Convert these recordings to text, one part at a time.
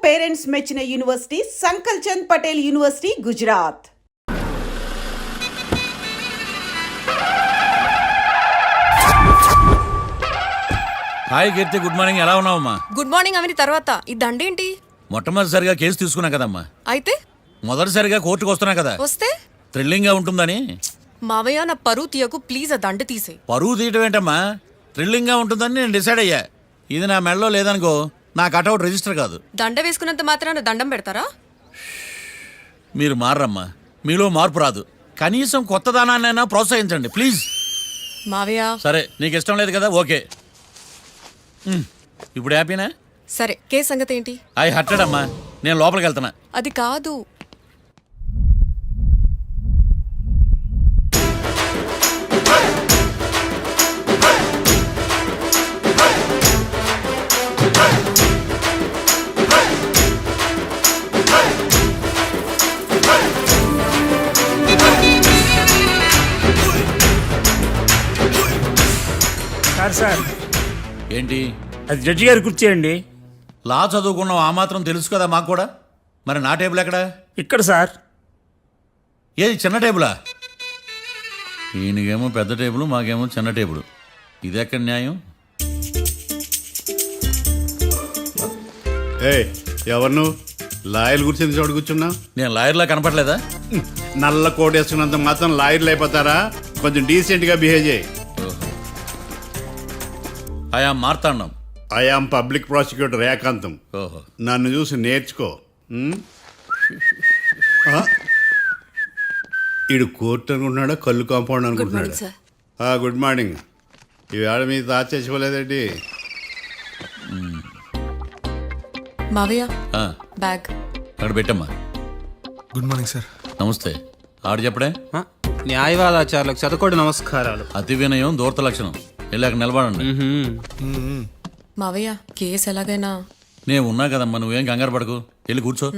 Parents మెచ్చిన university Sankalchand Patel university, Gujarat. Hi Keerthi, good morning. ఎలా ఉన్నావమ్మా? గుడ్ మార్నింగ్ అవని తర్వాత ఈ దండేంటి? మొట్టమొదటిసారిగా కేసు తీసుకున్నా కదమ్మా. అయితే మొదటిసారిగా కోర్టుకు వస్తున్నా కదా, వస్తే థ్రిల్లింగ్ గా ఉంటుందని. మావయ్య నా పరువు తీయకు ప్లీజ్, ఆ దండ తీసే. పరువు తీయటం ఏంటమ్మా, థ్రిల్లింగ్ గా ఉంటుందని నేను డిసైడ్ అయ్యా. ఇది నా మెడలో లేదనుకో, నా కటౌట్ రిజిస్టర్ కాదు. దండ వేసుకున్నంత మాత్రాన దండం పెడతారా? మీరు మారమ్మా, మీలో మార్పు రాదు. కనీసం కొత్త దానాన్నైనా ప్రోత్సహించండి ప్లీజ్. మావయ్య సరే, నీకు ఇష్టం లేదు కదా, ఓకే. ఇప్పుడు హ్యాపీనా? సరే, కేసు సంగతి ఏంటి? ఐ హర్టెడ్ అమ్మా, నేను లోపలికి వెళ్తున్నా. అది కాదు. సార్ ఏంటి? అది జడ్జి గారి కుర్చీ అండి. లా చదువుకున్నావు, ఆ మాత్రం తెలుసు కదా మాకు కూడా. మరి నా టేబుల్ ఎక్కడ? ఇక్కడ సార్. ఏది, చిన్న టేబులా? ఈయనకేమో పెద్ద టేబుల్, మాకేమో చిన్న టేబుల్. ఇది ఎక్కడ న్యాయం? ఎవరు నువ్వు? లాయర్లు కూర్చొని చోటు కూర్చున్నావు? నేను లాయర్లా కనపడలేదా? నల్ల కోట్ వేసుకున్నంత మాత్రం లాయర్లు అయిపోతారా? కొంచెం డీసెంట్గా బిహేవ్ చేయి. ఆయా మార్తాండం. ఐఆమ్ పబ్లిక్ ప్రాసిక్యూటర్ ఏకాంతం. ఓహో, నన్ను చూసి నేర్చుకో. ఈడు కోర్టు అనుకుంటున్నాడా, కళ్ళు కాంపౌండ్ అనుకుంటున్నాడా? Good morning. ఈవేళ మీ తాత చచ్చిపోలేదండి. మావయ్య ఆ, బ్యాగ్ అక్కడ పెట్టమ్మా. Good morning sir. నమస్తే. ఆడు చెప్పడే. న్యాయవాదాచారులకు చదువుకోండి నమస్కారాలు. అతి వినయం దూరత లక్షణం. వెళ్ళి అక్కడ నిలబడండి. మావయ్య కేసు ఎలాగైనా. నేను ఉన్నా కదమ్మా, నువ్వేం కంగారు పడకు. వెళ్ళి కూర్చో.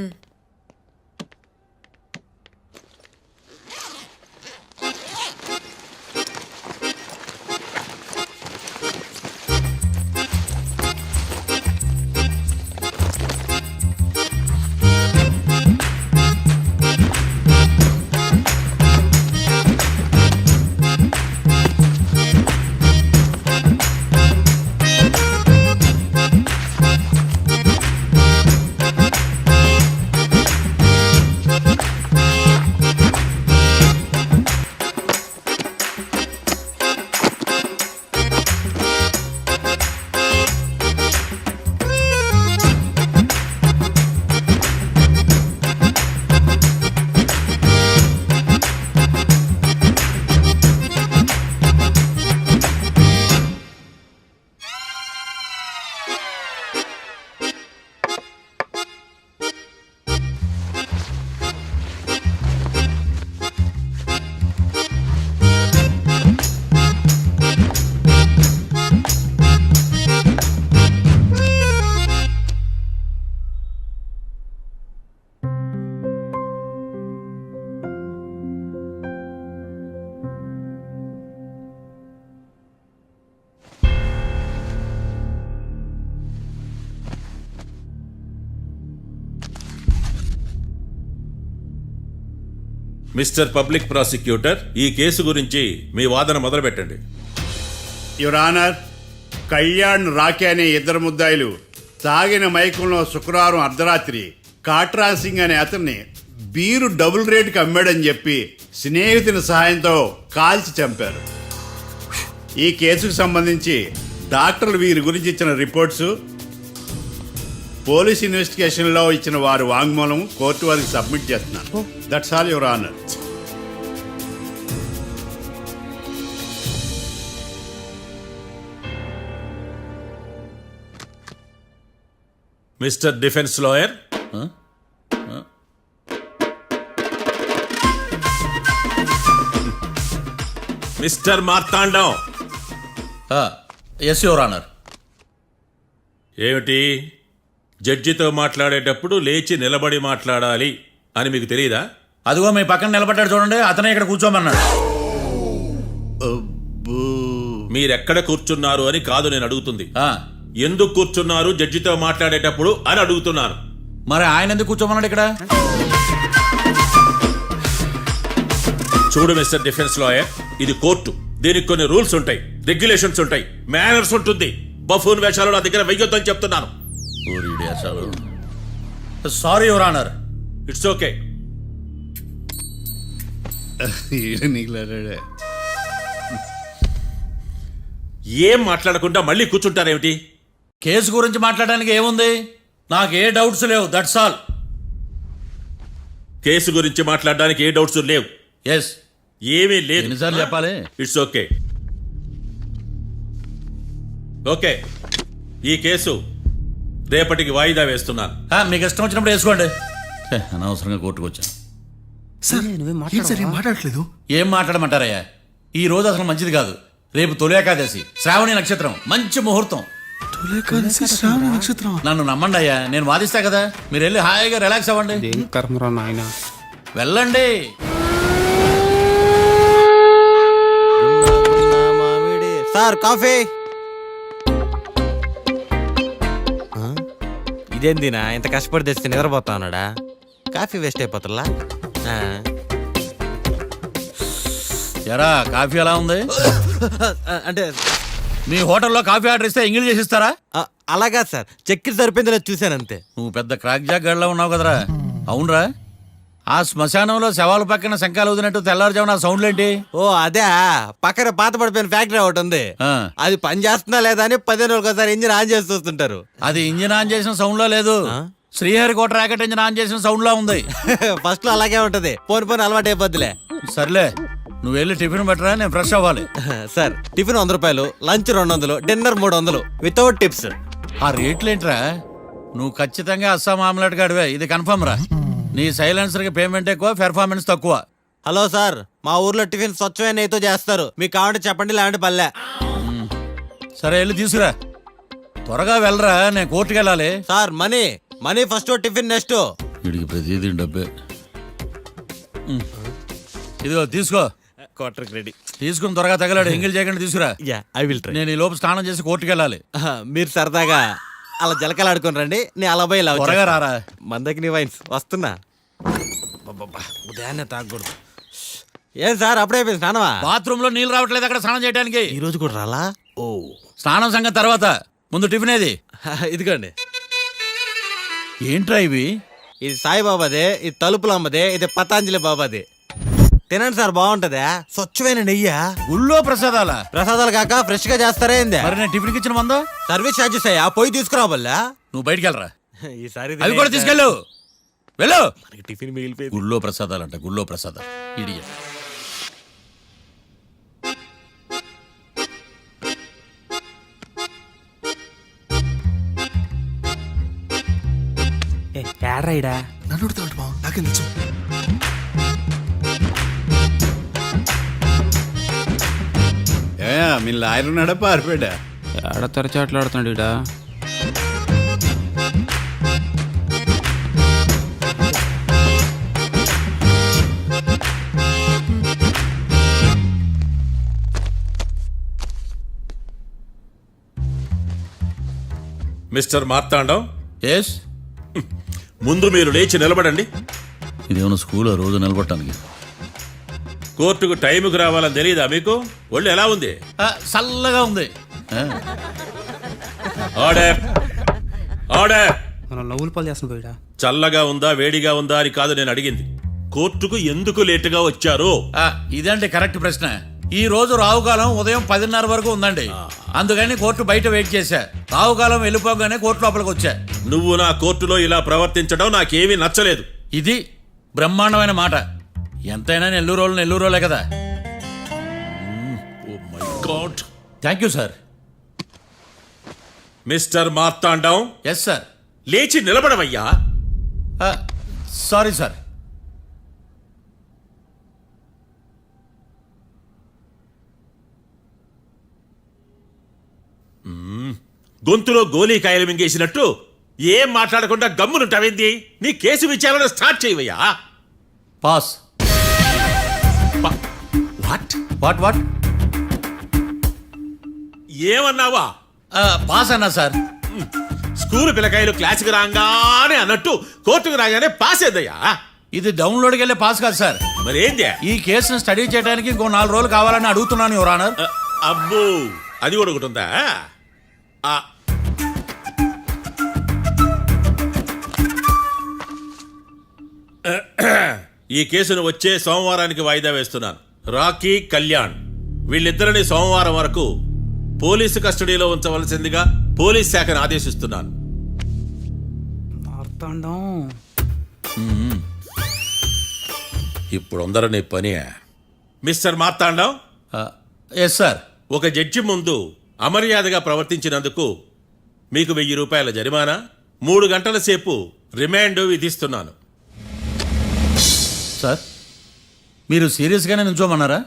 మిస్టర్ పబ్లిక్ ప్రాసిక్యూటర్, ఈ కేసు గురించి మీ వాదన మొదలు పెట్టండి. యువర్ ఆనర్, కళ్యాణ్ రాకే అనే ఇద్దరు ముద్దాయిలు తాగిన మైకంలో శుక్రవారం అర్ధరాత్రి కాట్రా సింగ్ అనే అతన్ని బీరు డబుల్ రేటుకి అమ్మాడని చెప్పి స్నేహితుని సహాయంతో కాల్చి చంపారు. ఈ కేసుకు సంబంధించి డాక్టర్లు వీరి గురించి ఇచ్చిన రిపోర్ట్స్, పోలీస్ ఇన్వెస్టిగేషన్లో ఇచ్చిన వారి వాంగ్మూలం కోర్టు వారికి సబ్మిట్ చేస్తున్నాను. That's all your honour. Mister defence lawyer, mister Marthandam. Yes your honour. ఏమిటి, జడ్జితో మాట్లాడేటప్పుడు లేచి నిలబడి మాట్లాడాలి అని మీకు తెలియదా? అదిగో మీ పక్కన నిలబడ్డాడు చూడండి, అతనే ఇక్కడ కూర్చోమన్నాడు. మీరెక్కడ కూర్చున్నారు అని కాదు నేను అడుగుతుంది. ఎందుకు కూర్చున్నారు జడ్జితో మాట్లాడేటప్పుడు అని అడుగుతున్నాను. మరి ఆయన ఎందుకు కూర్చోమన్నాడు ఇక్కడ? చూడు మిస్టర్ డిఫెన్స్ లాయర్, ఇది కోర్టు. దీనికి కొన్ని రూల్స్ ఉంటాయి, రెగ్యులేషన్స్ ఉంటాయి, మేనర్స్ ఉంటుంది. బఫూన్ వేషాలు నా దగ్గర వెయ్యొద్దని చెప్తున్నాను. Sorry your honour. It's okay. ఏం మాట్లాడకుండా మళ్ళీ కూర్చుంటారేమిటి? కేసు గురించి మాట్లాడడానికి ఏముంది? నాకు ఏ డౌట్స్ లేవు, దట్స్ ఆల్. కేసు గురించి మాట్లాడడానికి ఏ డౌట్స్ లేవు? ఎస్. ఏమీ లేదు. ఎన్నిసార్లు చెప్పాలి? It's okay. ఓకే, ఈ కేసు రేపటికి వాయిదా వేస్తున్నాను. మీకు ఇష్టం వచ్చినప్పుడు వేసుకోండి. అనవసరంగా కోర్టుకు వచ్చాను. సార్ ఏం సార్ ఏం మాట్లాడట్లేదు? ఏం మాట్లాడమంటారయ్యా? ఈ రోజు అసలు మంచిది కాదు. రేపు తొలి ఏకాదశి, శ్రావణి నక్షత్రం, మంచి ముహూర్తం. తొలేకాదశి శ్రావణ నక్షత్రం. నన్ను నమ్మండి అయ్యా, నేను వాదిస్తా కదా. మీరు వెళ్ళి హాయిగా రిలాక్స్ అవ్వండి. వెళ్ళండి. Sir coffee. ఇదేందినా ఇంత కష్టపడి తెస్తే నిద్రపోతా ఉన్నాడా? కాఫీ వేస్ట్ అయిపోతుందా? ఎరా కాఫీ ఎలా ఉంది? అంటే మీ హోటల్లో కాఫీ ఆర్డర్ ఇస్తే ఎంగిల్ చేసి ఇస్తారా? అలాగా సార్, చక్కెర సరిపోయింది లేదు చూశానంతే. నువ్వు పెద్ద క్రాక్ జాక్ గడిలో ఉన్నావు కదరా. అవునరా, ఆ శ్మశానంలో శవాల పక్కన శంఖాలు ఊదినట్టు తెల్లారుజామున ఆ సౌండ్లేంటి? ఓ అదే, పక్కన పాత పడిపోయిన ఫ్యాక్టరీ ఒకటి ఉంది. ఆ. అది పని చేస్తున్నా లేదా అని 15 రోజులకు ఒకసారి ఇంజిన్ ఆన్ చేసి చూస్తుంటారు. అది ఇంజిన్ ఆన్ చేసిన సౌండ్ లో లేదు, శ్రీహరికోట రాకెట్ ఇంజిన్ ఆన్ చేసిన సౌండ్ లో ఉంది. ఫస్ట్ లో అలాగే ఉంటది, పోని అలవాటు అయిపోద్దిలే. సర్లే, నువ్వు వెళ్ళి టిఫిన్ పెట్టరా, నేను ఫ్రెష్ అవ్వాలి. సార్ టిఫిన్ 100 రూపాయలు, లంచ్ 200, డిన్నర్ 300 వితౌట్ టిప్స్. ఆ రేట్లేంట్రా? నువ్వు ఖచ్చితంగా అస్సాం ఆమ్లెట్ గాడివే, ఇది కన్ఫర్మ్ రా. నీ సైలెన్సర్ కి పేమెంట్ ఎక్కువ, పెర్ఫార్మెన్స్ తక్కువ. హలో సార్, మా ఊర్లో టిఫిన్ స్వచ్ఛమైన నెయ్యితో చేస్తారు. మీకు కావాలంటే చెప్పండి, లేదంటే పల్లె. సరే వెళ్ళి తీసుకురా. త్వరగా వెళ్ళరా, నేను కోర్టుకు వెళ్ళాలి. Sir money first, tiffin next. వీడికి ప్రతిదీ డబ్బే. ఇదిగో తీసుకో. క్వార్టర్కి రెడీ. తీసుకుని త్వరగా తగలాడు, ఎంగిల్ చేయకుండా తీసుకురా. Yeah I will try. నేను ఈ లోపు స్నానం చేసి కోర్టుకు వెళ్ళాలి. మీరు సరదాగా అలా జలకాలు ఆడుకుని రండి, నేను అలా పోయి ఇలా త్వరగా రారా. మందకి నీ వైన్స్ వస్తున్నా. ఉదయాన్నే తాగకూడదు. ఏం సార్ అప్పుడే అయిపోయింది స్నానమా? బాత్రూమ్ లో నీళ్ళు రావట్లేదు అక్కడ స్నానం చేయడానికి. ఈ రోజు కూడా రాలా? ఓ స్నానం సంగతి తర్వాత, ముందు టిఫిన్ ఏది? ఇదిగోండి. ఏంట్రా ఇవి? ఇది సాయిబాబాదే, ఇది తలుపుల అమ్మదే, ఇది పతాంజలి బాబాది. తినండి సార్, బాగుంటదా? స్వచ్ఛమైన నెయ్యా. గుళ్ళో ప్రసాదాలా? ప్రసాదాలు కాక ఫ్రెష్ గా చేస్తారా ఏంది? మరి నేను టిఫిన్ ఇచ్చిన మందో? సర్వీస్ ఛార్జెస్ అయ్యా, పోయి తీసుకురాబల్లా. నువ్వు బయటికి వెళ్ళరా. ఈసారి అవి కూడా తీసుకెళ్ళు. వెళ్ళు. టిఫిన్ మిగిలిపోయింది. గుళ్ళో ప్రసాదాలంట, గుళ్ళో ప్రసాదాలు. ఇడియట్. ఏడ్రైడా నన్ను ఉడతాడు బావ, నాకేం తెలుసు? మీ లాయర్ ఉన్నాడా పారిపోయాడా? ఏడ తెరచాట్లాడుతున్నాడు ఇడా. Mister Marthandam, yes. ముందు మీరు లేచి నిలబడండి. ఇదేమన్నా స్కూల్ రోజు నిలబడటానికి? కోర్టుకు టైంకి రావాలని తెలియదా మీకు? ఒళ్ళు ఎలా ఉంది? చల్లగా ఉంది. Order order. మనం నవ్వులు పాలు చేస్తున్న పోయిడా. చల్లగా ఉందా వేడిగా ఉందా అని కాదు నేను అడిగింది. కోర్టుకు ఎందుకు లేటుగా వచ్చారు? ఇదండి కరెక్ట్ ప్రశ్న. ఈ రోజు రావుకాలం ఉదయం 10:30 వరకు ఉందండి. అందుకని కోర్టు బయట వెయిట్ చేశా. రావుకాలం వెళ్ళిపోగానే కోర్టు లోపలికి వచ్చా. నువ్వు నా కోర్టులో ఇలా ప్రవర్తించడం నాకేమీ నచ్చలేదు. ఇది బ్రహ్మాండమైన మాట. ఎంతైనా నెల్లూరోలే కదా. Oh my God. Thank you sir. Mister Marthandam, yes sir. లేచి నిలబడవయ్యా. Sorry sir. గొంతులో గోలీకాయలు మింగేసినట్టు ఏం మాట్లాడకుండా గమ్మునుంటావేంది? నీ కేసు విచారణ స్టార్ట్ చేయవయ్యా. పాస్. What what what? ఏమన్నావా? పాస్ అన్నా సార్. స్కూల్ పిల్లకాయలు క్లాస్కి రాగానే అన్నట్టు కోర్టుకు రాగానే పాస్ అయ్యా. ఇది డౌన్లోడ్కి వెళ్ళే పాస్ కాదు సార్. మరి ఏంది? ఈ కేసును స్టడీ చేయడానికి ఇంకో 4 రోజులు కావాలని అడుగుతున్నాను యువర్ ఆనర్. అబ్బో, అది కూడా ఒకటి ఉందా? ఆ, ఈ కేసును వచ్చే సోమవారానికి వాయిదా వేస్తున్నాను. రాకీ, కళ్యాణ్ వీళ్ళిద్దరిని సోమవారం వరకు పోలీసు కస్టడీలో ఉంచవలసిందిగా పోలీస్ శాఖను ఆదేశిస్తున్నాను. మార్తాండం ఇప్పుడు అందరూ పని. Mister Marthandam, yes sir. ఒక జడ్జి ముందు అమర్యాదగా ప్రవర్తించినందుకు మీకు 1000 రూపాయల జరిమానా, 3 గంటల సేపు రిమాండ్ విధిస్తున్నాను. సార్ మీరు సీరియస్గానే నిల్చోమన్నారా?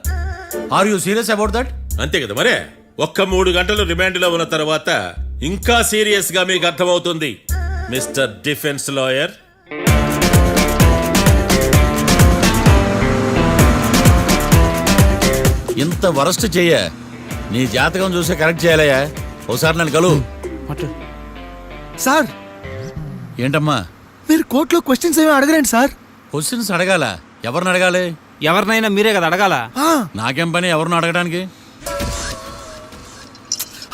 Are you serious about that? అంతే కదా మరే. ఒక్క 3 గంటలు రిమాండ్లో ఉన్న తర్వాత ఇంకా సీరియస్ గా మీకు అర్థమవుతుంది మిస్టర్ డిఫెన్స్ లాయర్. ఇంత వరస్ట్ చెయ్య నీ జాతకం చూసి కరెక్ట్ చేయాలయ్యా. ఒకసారి నన్ను కలువు. మాట్లాడు. సార్ ఏంటమ్మా మీరు కోర్టులో క్వశ్చన్స్ ఏమీ అడగరండి సార్. క్వశ్చన్స్ అడగాల? ఎవరిని అడగాలి? ఎవరినైనా మీరే కదా అడగాల. ఆ, నాకేం పని ఎవరిని అడగడానికి?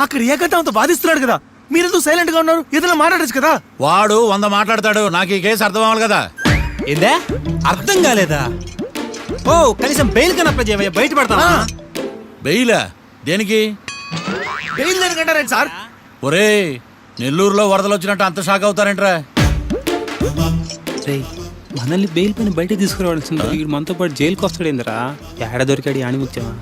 అక్కడ ఏకతాంతో బాధిస్తున్నాడు కదా, మీరెందుకు సైలెంట్ గా ఉన్నారు? ఏదైనా మాట్లాడచ్చు కదా. వాడు 100 మాట్లాడతాడు. నాకు ఈ కేసు అర్థం అవ్వాలి కదా. ఏందే అర్థం కాలేదా? ఓ కనీసం బెయిల్ కన్నా అప్లై చేయవయ్యా, బయట పడతావా? బెయిలా? దేనికి? బెయిల్ దేనికంటారండి సార్? ఒరే నెల్లూరులో వరదలు వచ్చినట్టు అంత షాక్ అవుతారేంట్రా? రేయ్, మనల్ని బెయిల్ పైన బయట తీసుకురావాల్సింది వీడు మనతో పాటు జైలుకి వస్తాడేందిరా? ఏడ దొరికాడు ఆణిముత్యమా?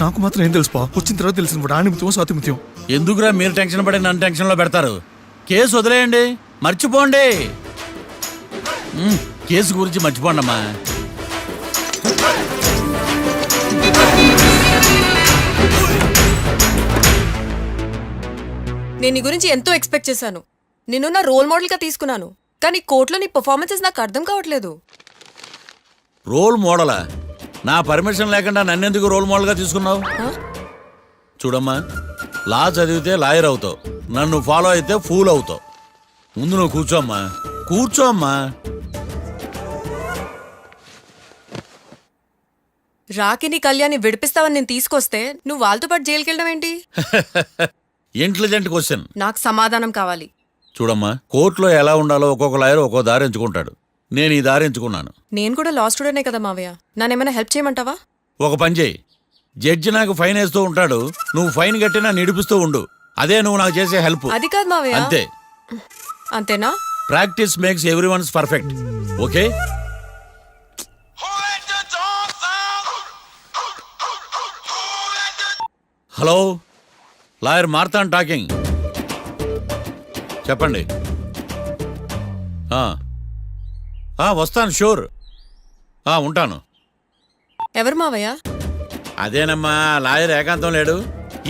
నాకు మాత్రం ఏం తెలుసు వచ్చిన తర్వాత తెలిసింది ఇప్పుడు ఆణిముత్యం స్వాతిముత్యం. ఎందుకురా మీరు టెన్షన్ పడి నన్ను టెన్షన్లో పెడతారు? కేసు వదిలేయండి, మర్చిపోండి. కేసు గురించి మర్చిపోండి అమ్మా. నేను నీ గురించి ఎంతో ఎక్స్పెక్ట్ చేశాను. నిన్ను నా రోల్ మోడల్గా తీసుకున్నాను. కానీ కోర్టులో నీ పర్ఫార్మెన్సెస్ నాకు అర్థం కావట్లేదు. రోల్ మోడలా? నా పర్మిషన్ లేకుండా నన్నెందుకు రోల్ మోడల్గా తీసుకున్నావు? చూడమ్మా, లా చదివితే లాయర్ అవుతావు, నన్ను ఫాలో అయితే ఫూల్ అవుతావు. ముందు నువ్వు కూర్చోమ్మా, కూర్చోమ్మా. రాకిని కళ్యాణ్ని విడిపిస్తావని నేను తీసుకొస్తే నువ్వు వాళ్ళతో పాటు జైలుకి వెళ్ళడం ఏంటి? Intelligent question. నాకు సమాధానం కావాలి. చూడమ్మా, కోర్టులో ఎలా ఉండాలో ఒక్కొక్క లాయర్ ఒక్కో దారి ఎంచుకుంటాడు. నేను ఈ దారి ఎంచుకున్నాను. నేను కూడా లా స్టూడెంటే కదా మావయ్య, నన్నేమైనా హెల్ప్ చేయమంటావా? ఒక పని చేయి, జడ్జి నాకు ఫైన్ వేస్తూ ఉంటాడు, నువ్వు ఫైన్ కట్టినా నిడిపిస్తూ ఉండు. అదే నువ్వు నాకు చేసే హెల్ప్. అది కాదు మావయ్య. అంతే. అంతేనా? Practice makes every ones perfect. Okay. Hello, lawyer Marthan talking. చెప్పండి. వస్తాను, షూర్. ఉంటాను. ఎవరు మావయ్య? అదేనమ్మా, లాయర్ ఏకాంతం లేడు.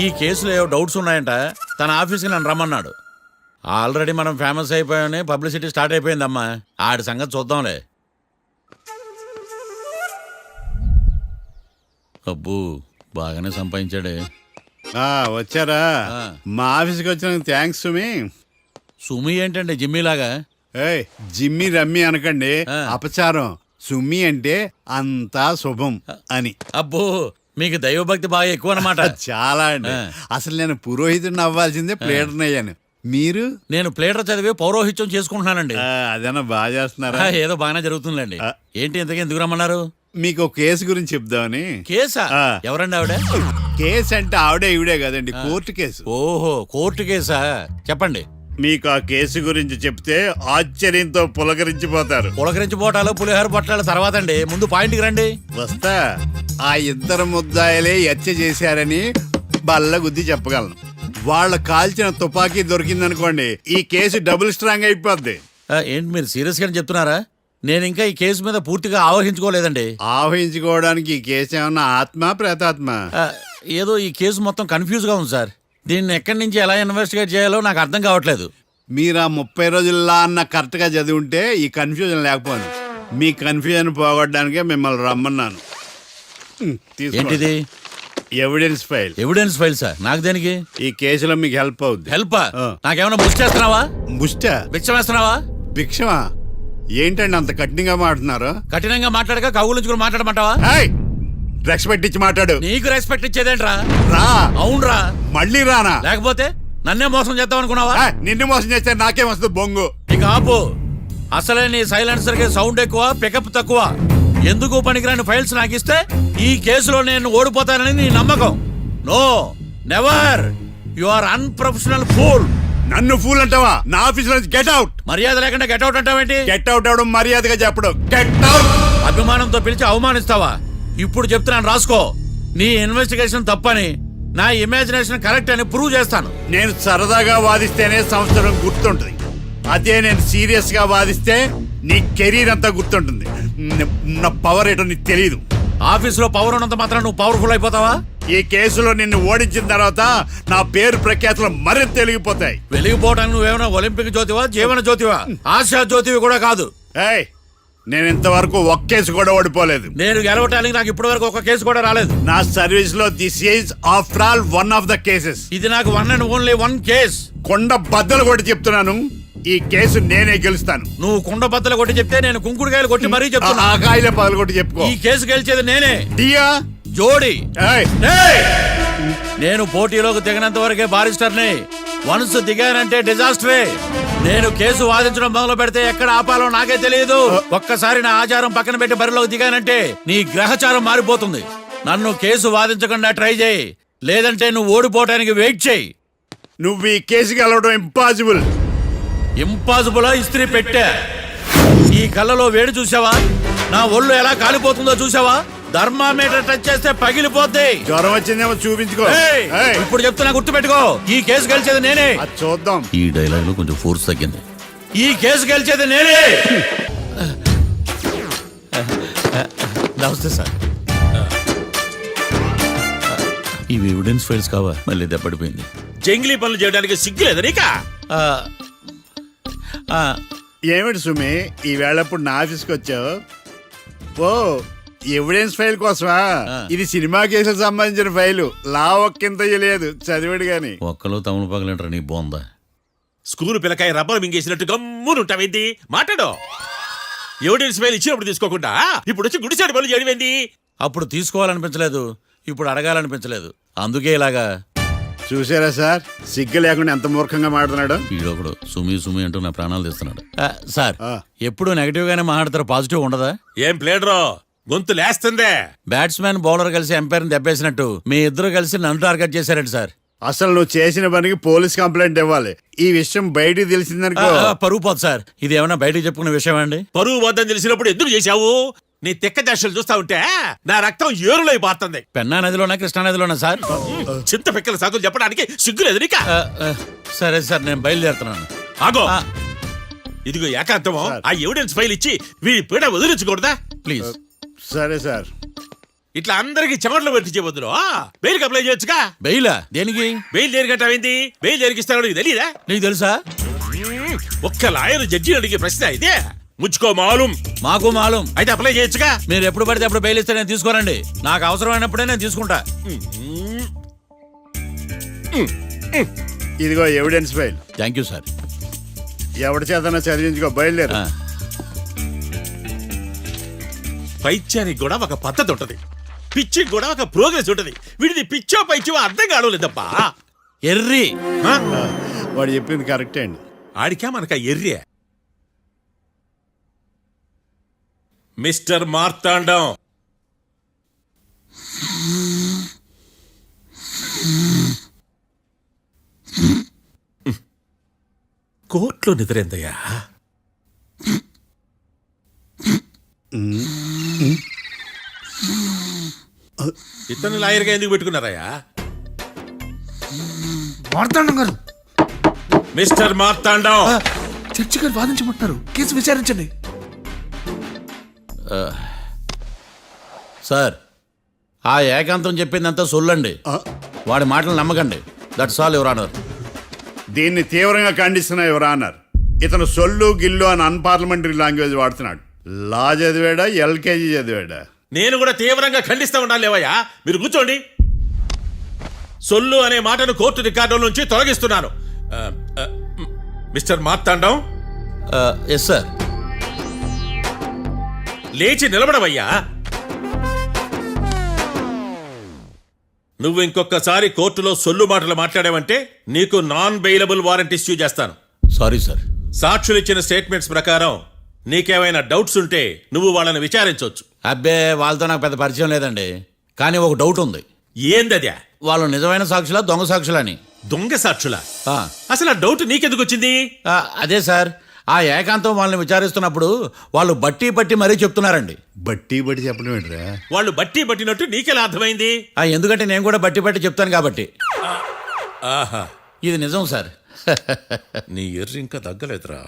ఈ కేసులో ఏవో డౌట్స్ ఉన్నాయంట, తన ఆఫీస్కి నన్ను రమ్మన్నాడు. ఆల్రెడీ మనం ఫేమస్ అయిపోయామని పబ్లిసిటీ స్టార్ట్ అయిపోయిందమ్మా. ఆడి సంగతి చూద్దాంలే. అబ్బు, బాగానే సంపాదించాడే. వచ్చారా? మా ఆఫీస్కి వచ్చినందుకు థ్యాంక్స్ సుమి. సుమి ఏంటండి జిమ్మీలాగా? ఏయ్, జిమ్మి రమ్మి అనకండి, అపచారం. సుమి అంటే అంతా శుభం అని. అబ్బో, మీకు దైవభక్తి బాగా ఎక్కువ అన్నమాట. చాలా అండి. అసలు నేను పురోహితుడిని అవ్వాల్సిందే ప్లేటర్ని అయ్యాను. మీరు? నేను ప్లేటర్ చదివి పౌరోహిత్యం చేసుకుంటున్నానండి. అదేనా బాగా చేస్తున్నారా? ఏదో బాగానే జరుగుతుందండి. ఏంటి ఇంతకీ ఎందుకు రమ్మన్నారు? మీకు ఒక కేసు గురించి చెప్దామని. కేసా? ఎవరండి ఆవిడ? కేసు అంటే ఆవిడే ఈవిడే కదండి, కోర్టు కేసు. ఓహో, కోర్టు కేసా? చెప్పండి. మీకు ఆ కేసు గురించి చెప్తే ఆశ్చర్యంతో పులకరించిపోతారు. పులకరించిపోవటాలు పులిహోర పొట్టాల తర్వాత అండి, ముందు పాయింట్కి రండి. వస్తా. ఆ 2 ముద్దాయలే హత్య చేశారని బల్ల గుద్ది చెప్పగలను. వాళ్ళ కాల్చిన తుపాకీ దొరికిందనుకోండి, ఈ కేసు డబుల్ స్ట్రాంగ్ అయిపోద్ది. ఏంటి మీరు సీరియస్ గా చెప్తున్నారా? నేను ఇంకా ఈ కేసు మీద పూర్తిగా ఆవహించుకోలేదండి. ఆవహించుకోవడానికి ఈ కేసు ఏమన్నా ఆత్మ ప్రేతాత్మ? ఏదో ఈ కేసు మొత్తం కన్ఫ్యూజ్ గా ఉంది సార్. దీన్ని ఎక్కడి నుంచి ఎలా ఇన్వెస్టిగేట్ చేయాలో నాకు అర్థం కావట్లేదు. మీరు ఆ 30 రోజుల్లా అన్న కరెక్ట్ గా చదివి ఉంటే ఈ కన్ఫ్యూజన్ లేకపోను. మీ కన్ఫ్యూజన్ పోగొట్టడానికే మిమ్మల్ని రమ్మన్నాను. ఏంటిది? Evidence file. Evidence file sir. నాకు దేనికి? ఈ కేసులో మీకు హెల్ప్ అవుద్ది. హెల్ప్? ఆ. నాకేమైనా బుక్ చేస్తున్నావా? ముష్ట భిక్ష వేస్తున్నావా? భిక్షమా? ఏంటండి అంత కఠినంగా మాట్లాడుతున్నారు? కఠినంగా మాట్లాడక కవులు మాట్లాడమంటావా? రెస్పెక్ట్ ఇచ్చి మాట్లాడు. నీకు రెస్పెక్ట్ ఇచ్చేదేంట్రా? రా. అవునరా? మళ్ళీ రానా? లేకపోతే నన్నే మోసం చేద్దాం అనుకున్నావా? నిన్ను మోసం చేస్తే నాకేం వస్తుంది బొంగు? ఇక ఆపు. అసలే నీ సైలెన్సర్ కి సౌండ్ ఎక్కువ, పికప్ తక్కువ. ఎందుకు పనికిరాని ఫైల్స్ నాకు ఇస్తే ఈ కేసులో నేను ఓడిపోతానని నీ నమ్మకం. No, never. You are unprofessional fool. నన్ను ఫూల్ అంటావా? నా ఆఫీస్ నుంచి గెట్ అవుట్. మర్యాద లేకుండా గెట్ అవుట్ అంటావేంటి? గెట్ అవుట్ అవడం మర్యాదగా చెప్పడం. Get out. అభిమానంతో పిలిచి అవమానిస్తావా? ఇప్పుడు చెప్తున్నాను, రాసుకో. నీ ఇన్వెస్టిగేషన్ తప్పని, నా ఇమాజినేషన్ కరెక్ట్ అని ప్రూవ్ చేస్తాను. నేను సరదాగా వాదిస్తేనే సంవత్సరం గుర్తుంటుంది. అదే నేను సీరియస్ గా వాదిస్తే నీ కెరీర్ అంతా గుర్తుంటుంది. నా పవర్ ఏంటో నీకు తెలియదు. ఆఫీసులో పవర్ ఉన్నంత మాత్రం నువ్వు పవర్ఫుల్ అయిపోతావా? ఈ కేసులో నిన్ను ఓడించిన తర్వాత నా పేరు ప్రఖ్యాతులు మరింత తెలిగిపోతాయి. వెలిగిపోవడానికి నువ్వేమైనా ఒలింపిక్ జ్యోతివా, జీవన జ్యోతివా? ఆశా జ్యోతివి కూడా కాదు. ఏయ్, నేను ఇంతవరకు ఒక్క కేసు కూడా ఓడిపోలేదు. నేను గెలవటానికి నాకు ఇప్పటి వరకు ఒక కేసు కూడా రాలేదు. నా సర్వీస్ లో this is after all one of the cases. ఇది నాకు one and only one case. కొండ బద్దలు కూడా చెప్తున్నాను, ఈ కేసు నేనే గెలుస్తాను. నువ్వు కుండ బద్దలు కొట్టి చెప్తే నేను కుంకుడుకాయలు కొట్టి మరీ చెప్తున్నా. ఆ కాయల పగలు కొట్టి చెప్పుకో. ఈ కేసు గెలిచేది నేనే. డియా జోడి. ఏయ్, ఏయ్! నేను పోటీలోకి దిగినంత వరకే బారిస్టర్ని. వన్స్ దిగానంటే డిజాస్టరే. నేను కేసు వాదించడం మొదలు పెడితే ఎక్కడ ఆపాలో నాకే తెలియదు. ఒక్కసారి నా ఆచారం పక్కన పెట్టి బరిలోకి దిగానంటే నీ గ్రహచారం మారిపోతుంది. నన్ను కేసు వాదించకుండా ట్రై చేయి, లేదంటే నువ్వు ఓడిపోవటానికి వెయిట్ చేయి. నువ్వు ఈ కేసు గెలవడం ఇంపాసిబుల్. ఇంపాసిబుల్ ఇస్త్రీ పెట్టా. ఈ కళ్ళలో వేడి చూసావా? నా ఒళ్ళు ఎలా కాలిపోతుందో చూసావా? థర్మామీటర్ టచ్ చేస్తే పగిలిపోద్ది. జ్వరం వచ్చిందేమో చూపించుకో. ఏయ్! ఏయ్, ఇప్పుడు చెప్తున్నా, గుర్తు పెట్టుకో. ఈ కేసు గెలిచేది నేనే. అది చూద్దాం. ఈ డైలాగ్ లో కొంచెం ఫోర్స్ తగ్గింది. ఈ కేసు గెలిచేది నేనే. నమస్తే సార్. ఇవి ఎవిడెన్స్ ఫైల్స్ కావా? మళ్ళీ దెబ్బడిపోయింది. జంగిలీ పనులు చేయడానికి సిగ్గులేదు నీకా? ఆ, ఆ, ఏమిటి సుమి, ఈ వేళప్పుడు నా ఆఫీస్కి వచ్చావు? ఓ, ఎవిడెన్స్ ఫైల్ కోసమా? ఇది సినిమా కేసులకు సంబంధించిన ఫైలు. లా ఒక్కింత లేదు, చదివాడు గాని. ఒక్కలో తమను పగలంటారా నీ బోందా? School పిల్లకాయ rubber మింగేసినట్టు గమ్మునుంటావేంది? మాట్లాడు. ఎవిడెన్స్ ఫైల్ ఇచ్చినప్పుడు తీసుకోకుండా ఇప్పుడు వచ్చి గుడిసాడు పనులు చేయడమేంది? అప్పుడు తీసుకోవాలనిపించలేదు, ఇప్పుడు అడగాలనిపించలేదు. అందుకే ఇలాగా. చూసారా సార్, సిగ్గు లేకుండా ఎంత మూర్ఖంగా మాట్లాడుతున్నాడు. ఈడొకడు సుమి సుమి అంటూ నా ప్రాణాలు తీస్తున్నాడు. సార్, ఆ. ఎప్పుడు నెగటివ్ గానే మాట్లాడతారు, పాజిటివ్ ఉండదా? ఏం ప్లేడరో గొంతు లేస్తుందే. బ్యాట్స్మెన్ బౌలర్ కలిసి ఎంపైర్ దెబ్బేసినట్టు మీ ఇద్దరు కలిసి నన్ను టార్గెట్ చేశారండి సార్. అసలు నువ్వు చేసిన పనికి పోలీస్ కంప్లైంట్ ఇవ్వాలి. ఈ విషయం బయటికి తెలిసిందనుకో పరుగు పోదు సార్. ఇది ఏమైనా బయటికి చెప్పుకునే విషయం అండి? పరువు వద్దని తెలిసినప్పుడు ఎందుకు చేశావు? నీ తెక్క దశలు చూస్తా ఉంటే నా రక్తం ఏరులై పారుతుంది. పెన్నా నదిలోనా కృష్ణా నదిలోనా సార్? చింత పిక్కల సాకులు చెప్పడానికి సిగ్గులేదు నీకా? సరే సార్, నేను బయలుదేరుతున్నాను. ఆగో, ఆ. ఇదిగో ఏకాంతమో ఆ ఎవిడెన్స్ ఫైల్ ఇచ్చి వీడి పీడ వదిలించకూడదా? ప్లీజ్. సరే సార్. ఇట్లా అందరికి చెమటలు పెట్టి వద్దురు. బెయిల్కి అప్లై చేయొచ్చుగా. బెయిలా? దేనికి? బెయిల్ దేనికంటావేంది? బెయిల్ దేనికిస్తాడో నీకు తెలియదా? నీకు తెలుసా? ఒక్క లాయర్ జడ్జి అడిగే ప్రశ్న ఇదే. ముచ్చుకో మాలూం. మాకు మాలూం. అయితే అప్లై చేయొచ్చుగా. మీరు ఎప్పుడు పడితే అప్పుడు బెయిల్ ఇస్తే నేను తీసుకోనండి. నాకు అవసరమైనప్పుడే నేను తీసుకుంటా. ఇదిగో evidence file. Thank you sir. ఎవరి చేతనా చదివించుకో, బయలుదేరు. పైత్యానికి కూడా ఒక పద్ధతి ఉంటది, పిచ్చికి కూడా ఒక ప్రోగ్రెస్ ఉంటది. వీడిది పిచ్చో పైచో అర్థం కావలేదప్పా. ఎర్రి. వాడు చెప్పింది కరెక్టే అండి. ఆడికా మనక ఎర్రే. మిస్టర్ మార్తాండం, కోర్టులో నిద్రేందయ్యా? ఇతను లాయర్గా ఎందుకు పెట్టుకున్నారయ్యా? మార్తాండం గారు, మిస్టర్ మార్తాండం, చర్చి గారు వాదించమంటున్నారు. కేసు విచారించండి. సార్, ఆ ఏకాంతం చెప్పిందంతా సొల్లండి. వాడి మాటలు నమ్మకండి. That's all your honour. దీన్ని తీవ్రంగా ఖండిస్తున్నా యువర్ ఆనర్. ఇతను సొల్లు గిల్లు అని అన్పార్లమెంటరీ లాంగ్వేజ్ వాడుతున్నాడు. లా చదివాడా, ఎల్కేజీ చదివాడా? నేను కూడా తీవ్రంగా ఖండిస్తా ఉండాలి లేవయ్యా. మీరు కూర్చోండి. సొల్లు అనే మాటను కోర్టు రికార్డుల నుంచి తొలగిస్తున్నాను. Mister Marthandam, yes sir. లేచి నిలబడవయ్యా. నువ్వు ఇంకొకసారి కోర్టులో సొల్లు మాటలు మాట్లాడావంటే నీకు నాన్ బెయిలబుల్ వారెంట్ ఇష్యూ చేస్తాను. Sorry sir. సాక్షులు ఇచ్చిన స్టేట్మెంట్స్ ప్రకారం నీకేమైనా డౌట్స్ ఉంటే నువ్వు వాళ్ళని విచారించవచ్చు. అబ్బే, వాళ్ళతో నాకు పెద్ద పరిచయం లేదండి. కానీ ఒక డౌట్ ఉంది. ఏందద్యా? వాళ్ళు నిజమైన సాక్షులా దొంగ సాక్షులని? దొంగ సాక్షులా? ఆ, అసలు ఆ డౌట్ నీకెందుకు వచ్చింది? అదే సార్, ఆ ఏకాంతం వాళ్ళని విచారిస్తున్నప్పుడు వాళ్ళు బట్టి పట్టి మరీ చెప్తున్నారండి. బట్టి బట్టి చెప్పడం ఏంట్రా? వాళ్ళు బట్టి పట్టినట్టు నీకెలా అర్థమైంది? ఎందుకంటే నేను కూడా బట్టి పట్టి చెప్తాను కాబట్టి. ఆహా, ఇది నిజం సార్. నీ ఎర్రి ఇంకా తగ్గలేదురా.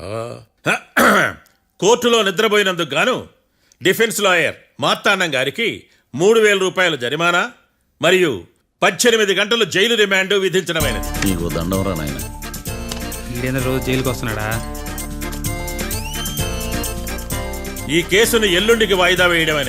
కోర్టులో నిద్రపోయినందుకు గాను డిఫెన్స్ లాయర్ మార్తాండం గారికి 3,000 రూపాయల జరిమానా మరియు 18 గంటలు జైలు రిమాండ్ విధించడమైనది. నీకు దండం రా నాయన. ఈడేంద్ర రోజు జైలుకి వస్తున్నాడా? ఈ కేసును ఎల్లుండికి వాయిదా వేయడమైనది.